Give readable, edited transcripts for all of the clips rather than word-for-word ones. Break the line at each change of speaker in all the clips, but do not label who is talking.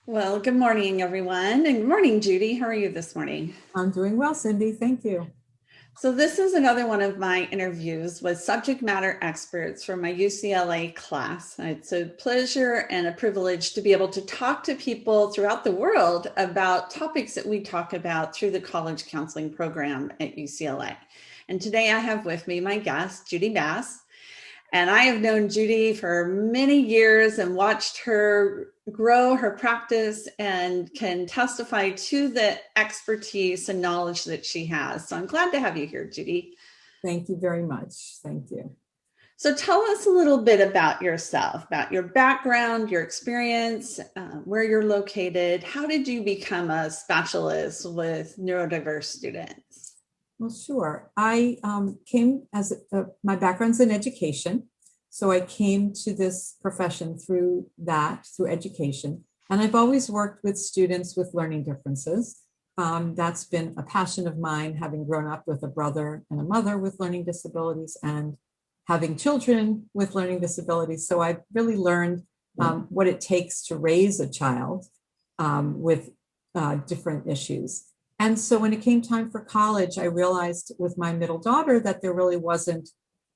Well, good morning, everyone. And good morning, Judy. How are you this morning?
I'm doing well, Cindy. Thank you.
So this is another one of my interviews with subject matter experts for my UCLA class. It's a pleasure and a privilege to be able to talk to people throughout the world about topics that we talk about through the college counseling program at UCLA. And today I have with me my guest, Judy Bass. And I have known Judy for many years and watched her grow her practice and can testify to the expertise and knowledge that she has. So I'm glad to have you here, Judy.
Thank you very much. Thank you.
So tell us a little bit about yourself, about your background, your experience, where you're located. How did you become a specialist with neurodiverse students?
Well, sure. I came my background's in education. So I came to this profession through education. And I've always worked with students with learning differences. That's been a passion of mine, having grown up with a brother and a mother with learning disabilities and having children with learning disabilities. So I've really learned what it takes to raise a child with different issues. And so when it came time for college, I realized with my middle daughter that there really wasn't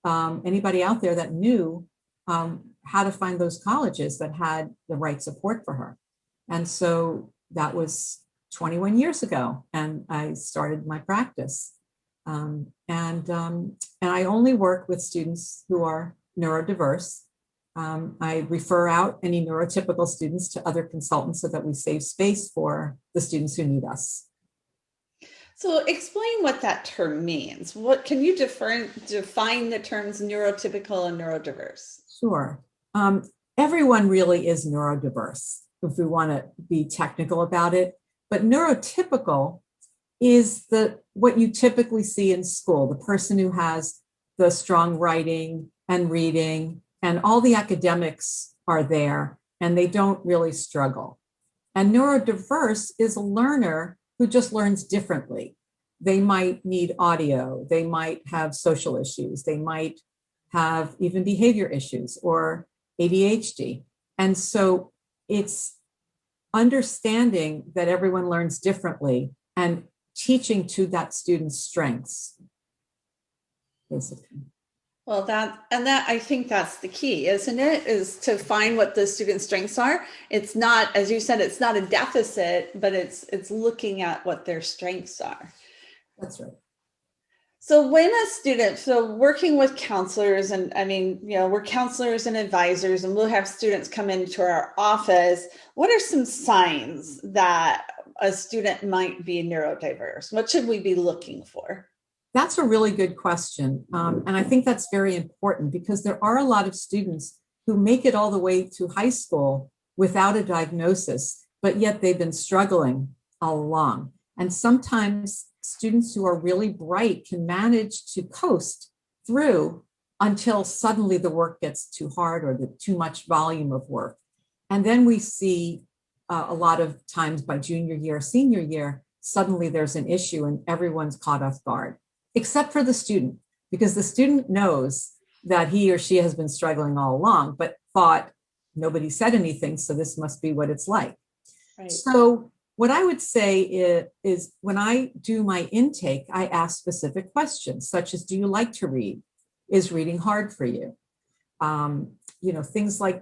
anybody out there that knew how to find those colleges that had the right support for her. And so that was 21 years ago, and I started my practice. And I only work with students who are neurodiverse. I refer out any neurotypical students to other consultants so that we save space for the students who need us.
So explain what that term means. What can you define the terms neurotypical and neurodiverse?
Sure. Everyone really is neurodiverse, if we want to be technical about it. But neurotypical is what you typically see in school, the person who has the strong writing and reading, and all the academics are there, and they don't really struggle. And neurodiverse is a learner who just learns differently. They might need audio, they might have social issues, they might have even behavior issues or ADHD. And so it's understanding that everyone learns differently and teaching to that student's strengths, basically.
Well, I think that's the key, isn't it? Is to find what the student's strengths are. It's not, as you said, it's not a deficit, but it's looking at what their strengths are.
That's right.
So working with counselors, and I mean, we're counselors and advisors, and we'll have students come into our office. What are some signs that a student might be neurodiverse? What should we be looking for?
That's a really good question. And I think that's very important because there are a lot of students who make it all the way to high school without a diagnosis, but yet they've been struggling all along. And sometimes students who are really bright can manage to coast through until suddenly the work gets too hard or too much volume of work. And then we see a lot of times by junior year, senior year, suddenly there's an issue and everyone's caught off guard. Except for the student, because the student knows that he or she has been struggling all along, but thought nobody said anything, so this must be what it's like. Right. So what I would say is when I do my intake, I ask specific questions, such as, do you like to read? Is reading hard for you? Things like,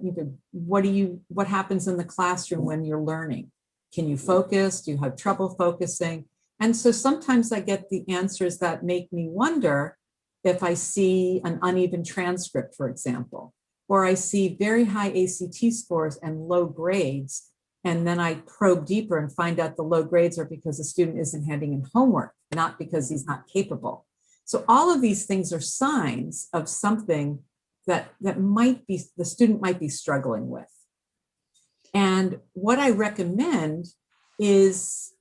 what happens in the classroom when you're learning? Can you focus? Do you have trouble focusing? And so sometimes I get the answers that make me wonder if I see an uneven transcript, for example, or I see very high ACT scores and low grades. And then I probe deeper and find out the low grades are because the student isn't handing in homework, not because he's not capable. So all of these things are signs of something that the student might be struggling with. And what I recommend is,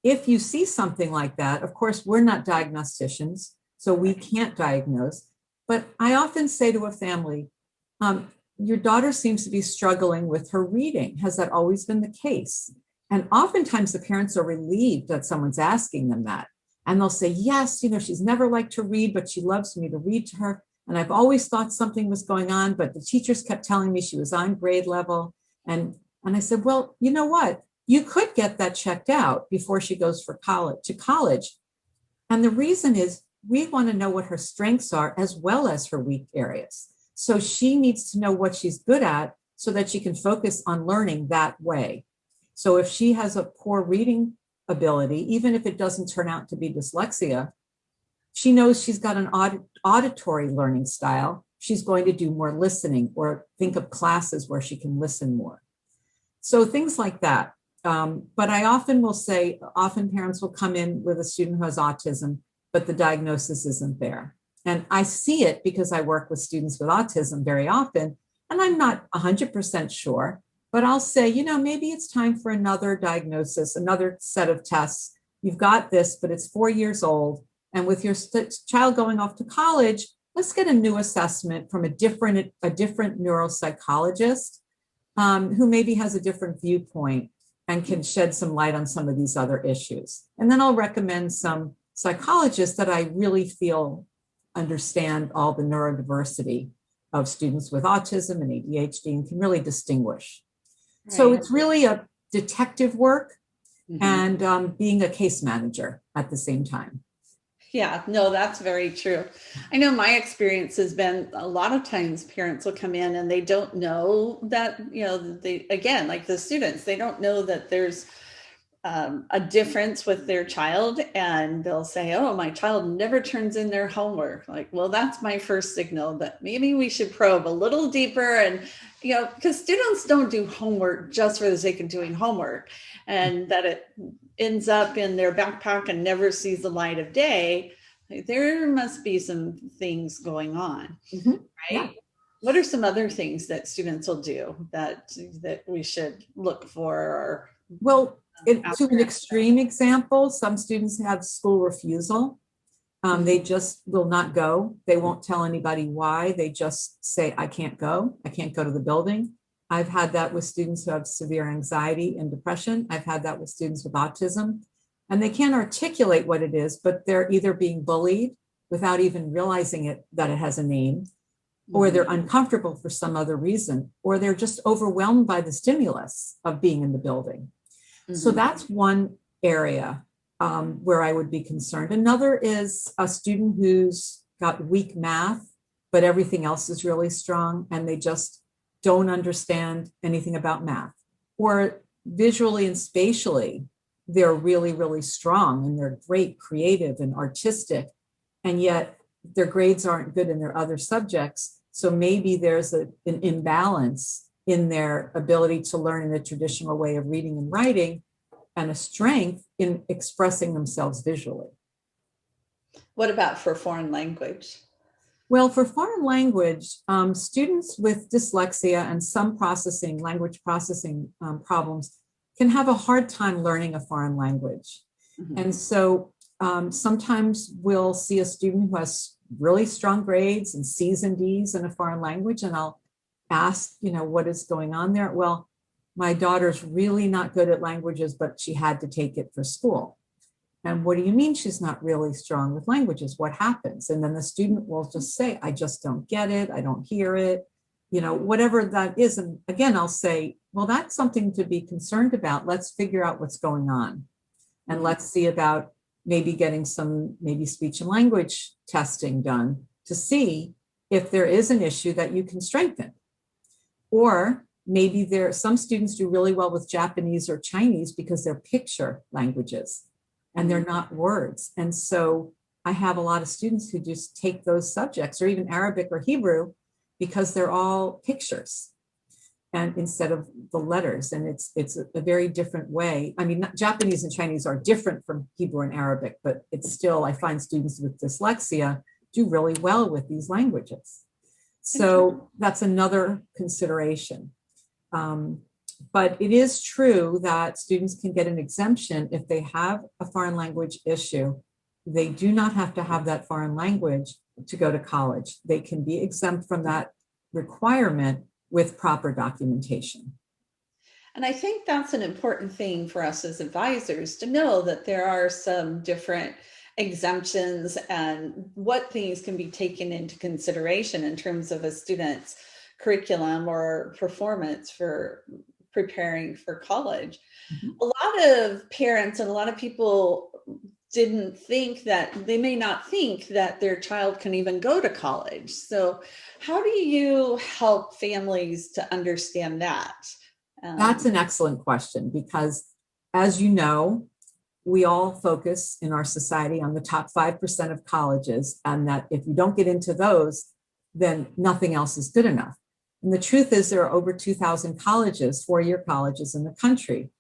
if you see something like that, of course, we're not diagnosticians, so we can't diagnose. But I often say to a family, your daughter seems to be struggling with her reading. Has that always been the case? And oftentimes the parents are relieved that someone's asking them that. And they'll say, yes, she's never liked to read, but she loves me to read to her. And I've always thought something was going on, but the teachers kept telling me she was on grade level. And And I said, well, you know what? You could get that checked out before she goes to college. And the reason is we want to know what her strengths are as well as her weak areas. So she needs to know what she's good at so that she can focus on learning that way. So if she has a poor reading ability, even if it doesn't turn out to be dyslexia, she knows she's got an auditory learning style. She's going to do more listening or think of classes where she can listen more. So things like that. But I often will say, often parents will come in with a student who has autism, but the diagnosis isn't there. And I see it because I work with students with autism very often, and I'm not 100% sure, but I'll say, maybe it's time for another diagnosis, another set of tests. You've got this, but it's 4 years old. And with your child going off to college, let's get a new assessment from a different neuropsychologist who maybe has a different viewpoint and can shed some light on some of these other issues. And then I'll recommend some psychologists that I really feel understand all the neurodiversity of students with autism and ADHD and can really distinguish. Right. So it's really a detective work and being a case manager at the same time.
Yeah, no, that's very true. I know my experience has been a lot of times parents will come in and they don't know that, again, like the students, they don't know that there's a difference with their child, and they'll say, oh, my child never turns in their homework. Like, well, that's my first signal that maybe we should probe a little deeper. And, because students don't do homework just for the sake of doing homework, and that it ends up in their backpack and never sees the light of day. There must be some things going on, right? Yeah. What are some other things that students will do that we should look for?
Well, to an extreme example, some students have school refusal. They just will not go. They won't tell anybody why. They just say, I can't go. I can't go to the building. I've had that with students who have severe anxiety and depression. I've had that with students with autism. And they can't articulate what it is, but they're either being bullied without even realizing that it has a name, or they're uncomfortable for some other reason, or they're just overwhelmed by the stimulus of being in the building. So that's one area where I would be concerned. Another is a student who's got weak math, but everything else is really strong, and they just don't understand anything about math. Or visually and spatially, they're really, really strong, and they're great, creative and artistic, and yet their grades aren't good in their other subjects. So maybe there's an imbalance in their ability to learn in the traditional way of reading and writing, and a strength in expressing themselves visually.
What about for foreign language?
Well, for foreign language, students with dyslexia and some language processing problems can have a hard time learning a foreign language. And so sometimes we'll see a student who has really strong grades and C's and D's in a foreign language, and I'll ask, what is going on there? Well, my daughter's really not good at languages, but she had to take it for school. And what do you mean she's not really strong with languages? What happens? And then the student will just say, I just don't get it. I don't hear it, whatever that is. And again, I'll say, well, that's something to be concerned about. Let's figure out what's going on. And let's see about maybe getting some speech and language testing done to see if there is an issue that you can strengthen. Or maybe some students do really well with Japanese or Chinese because they're picture languages and they're not words. And so I have a lot of students who just take those subjects, or even Arabic or Hebrew, because they're all pictures and instead of the letters. And it's a very different way. I mean, Japanese and Chinese are different from Hebrew and Arabic, but it's still, I find students with dyslexia do really well with these languages. So that's another consideration. But it is true that students can get an exemption if they have a foreign language issue. They do not have to have that foreign language to go to college. They can be exempt from that requirement with proper documentation.
And I think that's an important thing for us as advisors to know, that there are some different exemptions and what things can be taken into consideration in terms of a student's curriculum or performance for preparing for college.
Mhm.
A lot of parents and a lot of people didn't think that, they may not think that their child can even go to college. So how do you help families to understand that?
That's an excellent question because, as you know, we all focus in our society on the top 5% of colleges, and that if you don't get into those, then nothing else is good enough. And the truth is, there are over 2,000 colleges, four-year colleges in the country.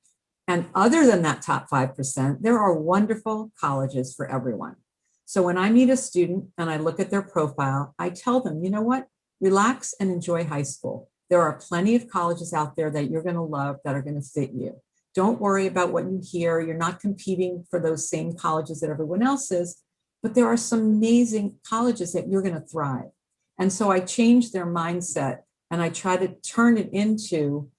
And other than that top 5%, there are wonderful colleges for everyone. So when I meet a student and I look at their profile, I tell them, you know what? Relax and enjoy high school. There are plenty of colleges out there that you're going to love, that are going to fit you. Don't worry about what you hear. You're not competing for those same colleges that everyone else is, but there are some amazing colleges that you're going to thrive. And so I change their mindset and I try to turn it into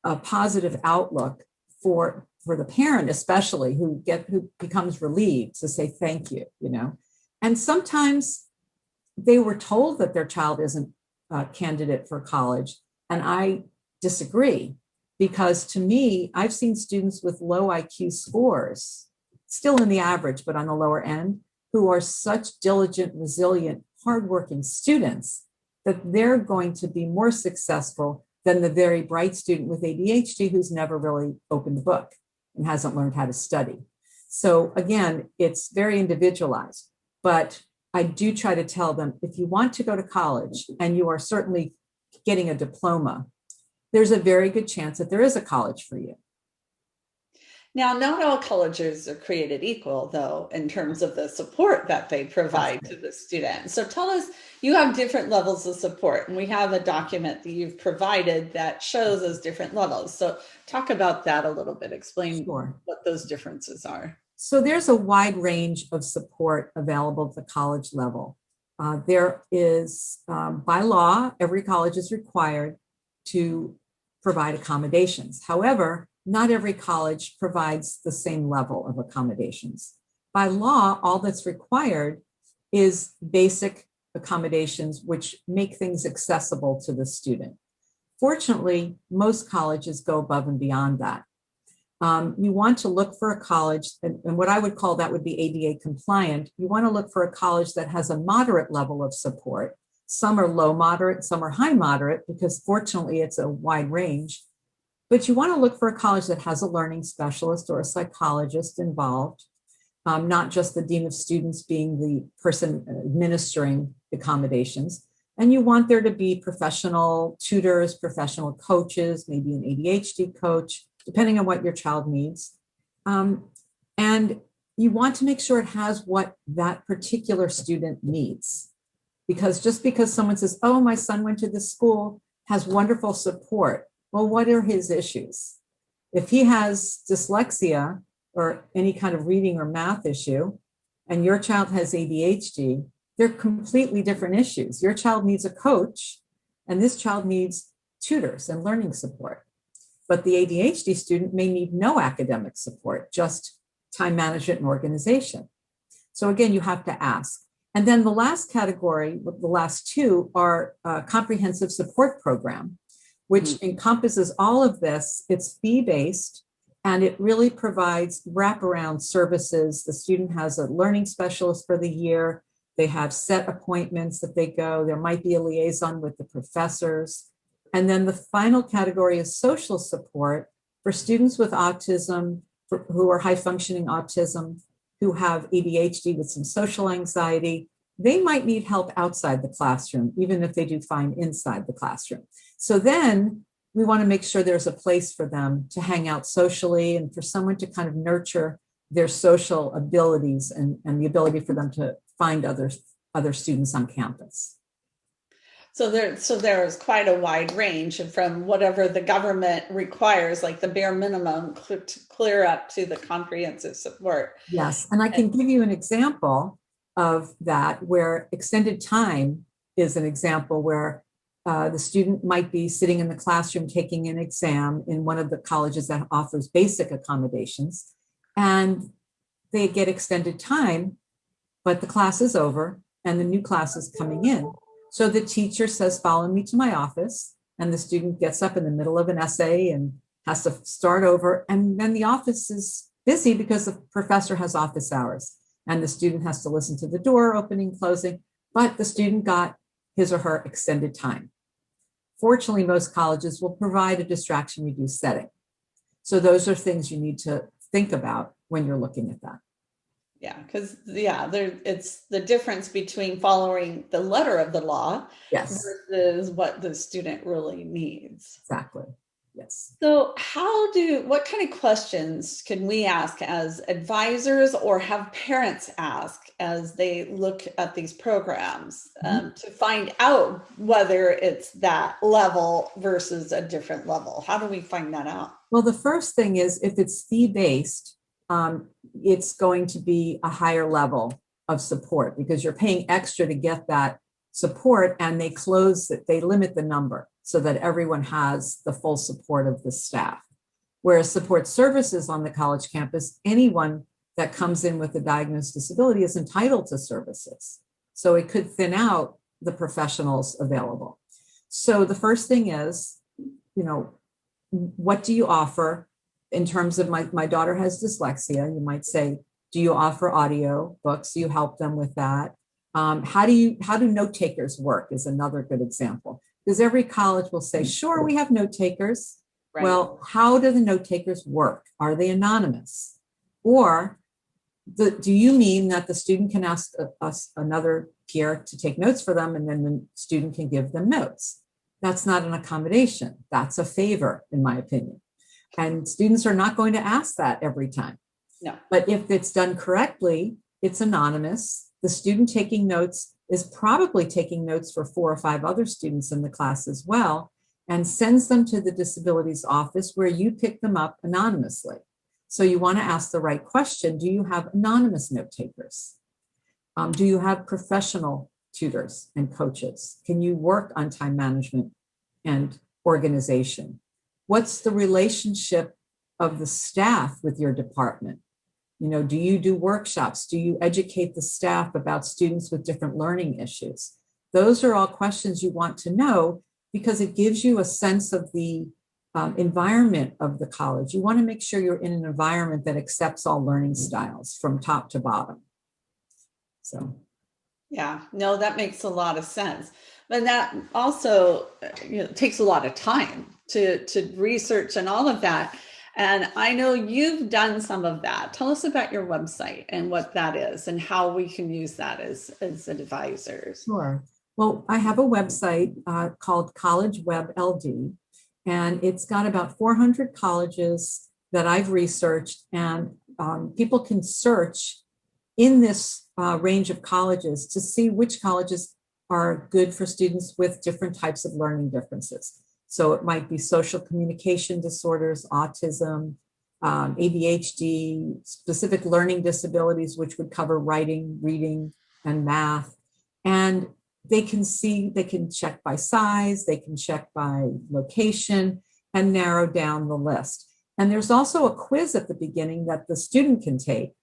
a positive outlook for the parent, especially who becomes relieved to say thank you, you know. And sometimes they were told that their child isn't a candidate for college, and I disagree, because to me, I've seen students with low IQ scores, still in the average, but on the lower end, who are such diligent, resilient, hardworking students that they're going to be more successful than the very bright student with ADHD who's never really opened the book and hasn't learned how to study. So again, it's very individualized, but I do try to tell them, if you want to go to college and you are certainly getting a diploma, there's a very good chance that there is a college for you.
Now, not all colleges are created equal, though, in terms of the support that they provide to the student. So tell us, you have different levels of support, and we have a document that you've provided that shows those different levels. So talk about that a little bit, explain what those differences are.
So there's a wide range of support available at the college level. There is, by law, every college is required to provide accommodations. However, not every college provides the same level of accommodations. By law, all that's required is basic accommodations which make things accessible to the student. Fortunately, most colleges go above and beyond that. You want to look for a college, and what I would call that would be ADA compliant. You want to look for a college that has a moderate level of support. Some are low moderate, some are high moderate, because fortunately it's a wide range. But you want to look for a college that has a learning specialist or a psychologist involved, not just the dean of students being the person administering accommodations. And you want there to be professional tutors, professional coaches, maybe an ADHD coach, depending on what your child needs. And you want to make sure it has what that particular student needs. Because just because someone says, oh, my son went to this school, has wonderful support. Well, what are his issues? If he has dyslexia or any kind of reading or math issue, and your child has ADHD, they're completely different issues. Your child needs a coach, and this child needs tutors and learning support. But the ADHD student may need no academic support, just time management and organization. So again, you have to ask. And then the last category, the last two, are a comprehensive support program, which encompasses all of this. It's fee-based, and it really provides wraparound services. The student has a learning specialist for the year. They have set appointments that they go. There might be a liaison with the professors. And then the final category is social support for students with autism, who are high functioning autism, who have ADHD with some social anxiety. They might need help outside the classroom, even if they do fine inside the classroom. So then we want to make sure there's a place for them to hang out socially and for someone to kind of nurture their social abilities and the ability for them to find other students on campus.
So there's quite a wide range from whatever the government requires, like the bare minimum, clear up to the comprehensive support.
Yes, and I can give you an example of that, where extended time is an example where the student might be sitting in the classroom taking an exam in one of the colleges that offers basic accommodations, and they get extended time, but the class is over and the new class is coming in. So the teacher says, follow me to my office. And the student gets up in the middle of an essay and has to start over. And then the office is busy because the professor has office hours and the student has to listen to the door opening, closing, but the student got his or her extended time. Fortunately, most colleges will provide a distraction reduced setting. So those are things you need to think about when you're looking at that.
Yeah, because it's the difference between following the letter of the law versus what the student really needs.
Exactly. Yes.
So what kind of questions can we ask as advisors or have parents ask as they look at these programs to find out whether it's that level versus a different level? How do we find that out?
Well, the first thing is if it's fee-based, it's going to be a higher level of support because you're paying extra to get that support, and they limit the number so that everyone has the full support of the staff. Whereas support services on the college campus, anyone that comes in with a diagnosed disability is entitled to services. So it could thin out the professionals available. So the first thing is, what do you offer in terms of my daughter has dyslexia? You might say, do you offer audio books? Do you help them with that? How do note takers work is another good example, because every college will say, sure, we have note takers. Right. Well, how do the note takers work? Are they anonymous? Or do you mean that the student can ask another peer to take notes for them and then the student can give them notes? That's not an accommodation. That's a favor, in my opinion. And students are not going to ask that every time.
No.
But if it's done correctly, it's anonymous. The student taking notes is probably taking notes for 4 or 5 other students in the class as well, and sends them to the disabilities office where you pick them up anonymously. So you want to ask the right question. Do you have anonymous note takers? Do you have professional tutors and coaches? Can you work on time management and organization? What's the relationship of the staff with your department? Do you do workshops? Do you educate the staff about students with different learning issues? Those are all questions you want to know because it gives you a sense of the environment of the college. You want to make sure you're in an environment that accepts all learning styles from top to bottom. So,
yeah, no, that makes a lot of sense. But that also takes a lot of time to research and all of that. And I know you've done some of that. Tell us about your website and what that is and how we can use that as advisors.
Sure. Well, I have a website called College Web LD, and it's got about 400 colleges that I've researched, and people can search in this range of colleges to see which colleges are good for students with different types of learning differences. So it might be social communication disorders, autism, ADHD, specific learning disabilities, which would cover writing, reading, and math. And they can check by size, they can check by location, and narrow down the list. And there's also a quiz at the beginning that the student can take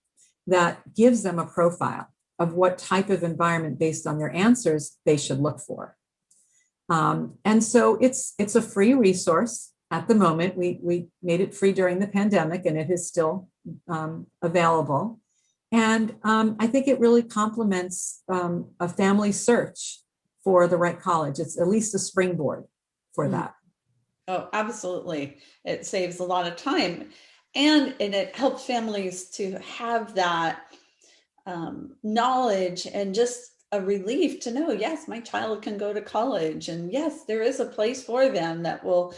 that gives them a profile of what type of environment, based on their answers, they should look for. And so it's a free resource at the moment. We made it free during the pandemic, and it is still available. And I think it really complements a family search for the right college. It's at least a springboard for that.
Oh, absolutely. It saves a lot of time. And it helps families to have that knowledge and just a relief to know, yes, my child can go to college, and yes, there is a place for them that will,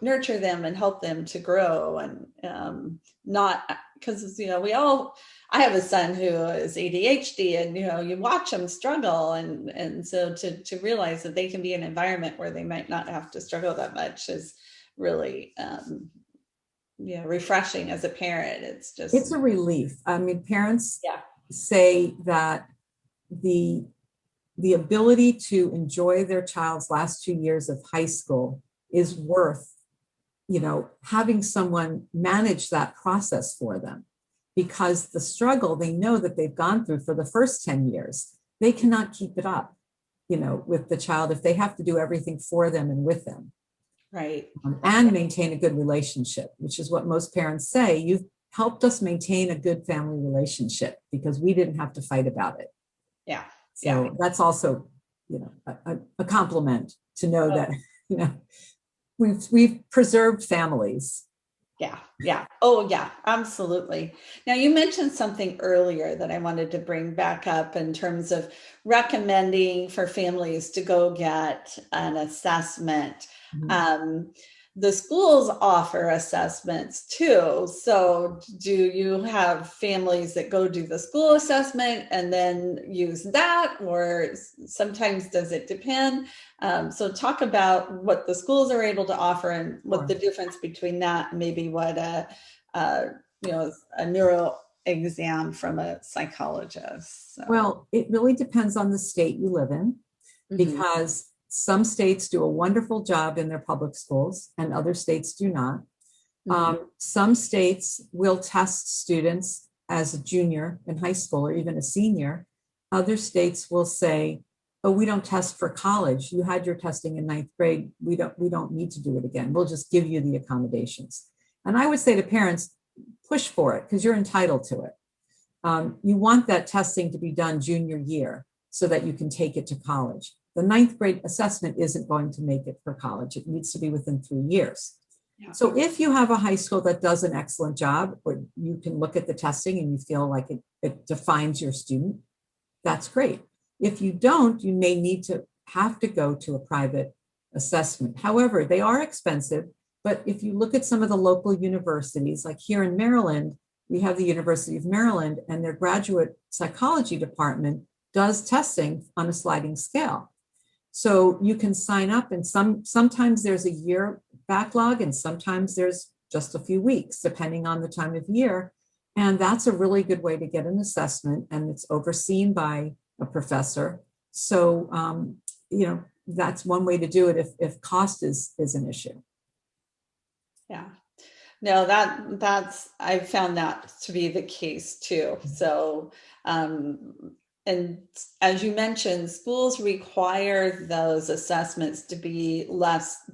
nurture them and help them to grow, and not because, I have a son who is ADHD, and, you watch them struggle. And so to realize that they can be in an environment where they might not have to struggle that much is really, refreshing as a parent. It's
a relief. I mean, parents say that the ability to enjoy their child's last 2 years of high school is worth, having someone manage that process for them, because the struggle they know that they've gone through for the first 10 years, they cannot keep it up, with the child if they have to do everything for them and with them.
Right.
and maintain a good relationship, which is what most parents say. You've helped us maintain a good family relationship because we didn't have to fight about it.
Yeah.
So
Yeah.
that's also, a compliment to know that, we've preserved families.
Yeah. Yeah. Oh, yeah, absolutely. Now, you mentioned something earlier that I wanted to bring back up in terms of recommending for families to go get an assessment.
Mhm.
Um, the schools offer assessments too. So, do you have families that go do the school assessment and then use that, or sometimes does it depend? So talk about what the schools are able to offer and what
Sure.
the difference between that and maybe what a a neuro exam from a psychologist. So.
Well, it really depends on the state you live in,
Mhm.
because some states do a wonderful job in their public schools and other states do not.
Mhm.
Some states will test students as a junior in high school or even a senior. Other states will say, "Oh, we don't test for college. You had your testing in ninth grade. We don't need to do it again. We'll just give you the accommodations." And I would say to parents, push for it because you're entitled to it. You want that testing to be done junior year so that you can take it to college. The ninth grade assessment isn't going to make it for college. It needs to be within 3 years.
Yeah.
So if you have a high school that does an excellent job, or you can look at the testing and you feel like it defines your student, that's great. If you don't, you may need to have to go to a private assessment. However, they are expensive, but if you look at some of the local universities, like here in Maryland, we have the University of Maryland, and their graduate psychology department does testing on a sliding scale. So you can sign up, and sometimes there's a year backlog, and sometimes there's just a few weeks, depending on the time of year. And that's a really good way to get an assessment, and it's overseen by a professor. So, that's one way to do it if cost is an issue.
Yeah. No, that's I've found that to be the case too. So, and as you mentioned, schools require those assessments to be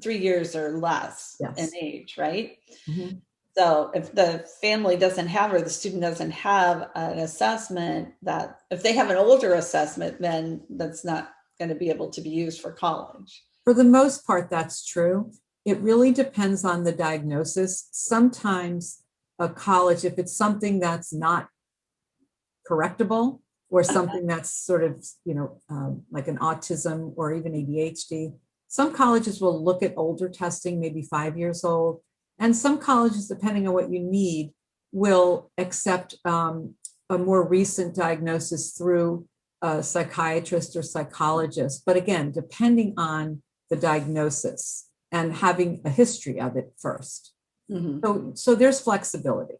3 years or less in
Yes.
age, right?
Mm-hmm.
So if the family doesn't have, or the student doesn't have an assessment, that if they have an older assessment, then that's not going to be able to be used for college.
For the most part, that's true. It really depends on the diagnosis. Sometimes a college, if it's something that's not correctable or something that's sort of, like an autism or even ADHD, some colleges will look at older testing, maybe 5 years old. And some colleges, depending on what you need, will accept a more recent diagnosis through a psychiatrist or psychologist. But again, depending on the diagnosis and having a history of it first.
Mm-hmm.
So there's flexibility.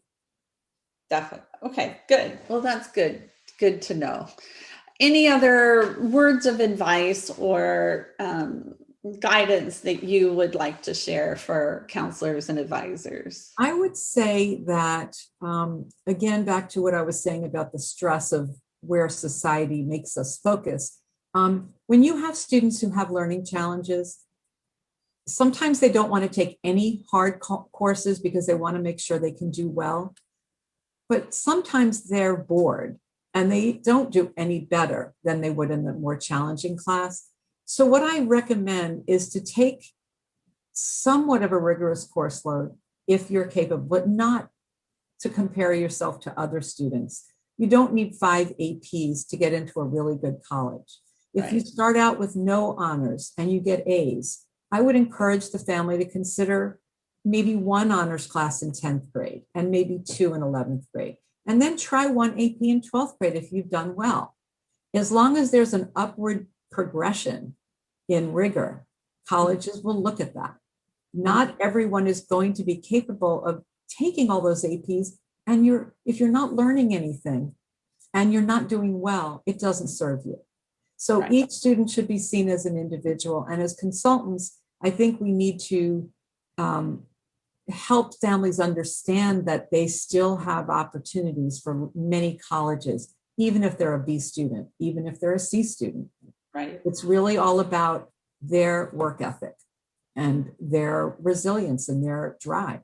Definitely. Okay, good. Well, that's good. Good to know. Any other words of advice or guidance that you would like to share for counselors and advisors?
I would say that, again, back to what I was saying about the stress of where society makes us focus. When you have students who have learning challenges, sometimes they don't want to take any hard courses because they want to make sure they can do well. But sometimes they're bored and they don't do any better than they would in the more challenging class. So what I recommend is to take somewhat of a rigorous course load if you're capable, but not to compare yourself to other students. You don't need 5 APs to get into a really good college. If you start out with no honors and you get A's, I would encourage the family to consider maybe 1 honors class in 10th grade and maybe 2 in 11th grade. And then try 1 AP in 12th grade if you've done well. As long as there's an upward progression in rigor, colleges will look at that. Not everyone is going to be capable of taking all those APs. And if you're not learning anything and you're not doing well, it doesn't serve you. So each student should be seen as an individual. And as consultants, I think we need to help families understand that they still have opportunities for many colleges, even if they're a B student, even if they're a C student.
Right.
It's really all about their work ethic. and their resilience and their drive.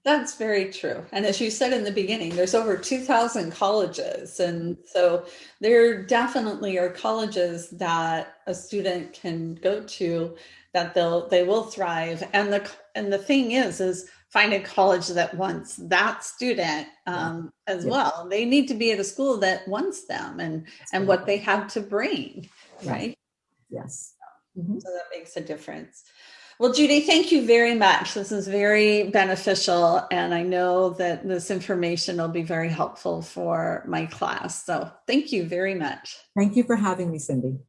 That's very true. And as you said in the beginning, there's over 2,000 colleges. And so there definitely are colleges that a student can go to that they will thrive. And the thing is find a college that wants that student as well. They need to be at a school that wants them and what they have to bring, right?
Yes.
So that makes a difference. Well, Judy, thank you very much. This is very beneficial, and I know that this information will be very helpful for my class. So thank you very much.
Thank you for having me, Cindy.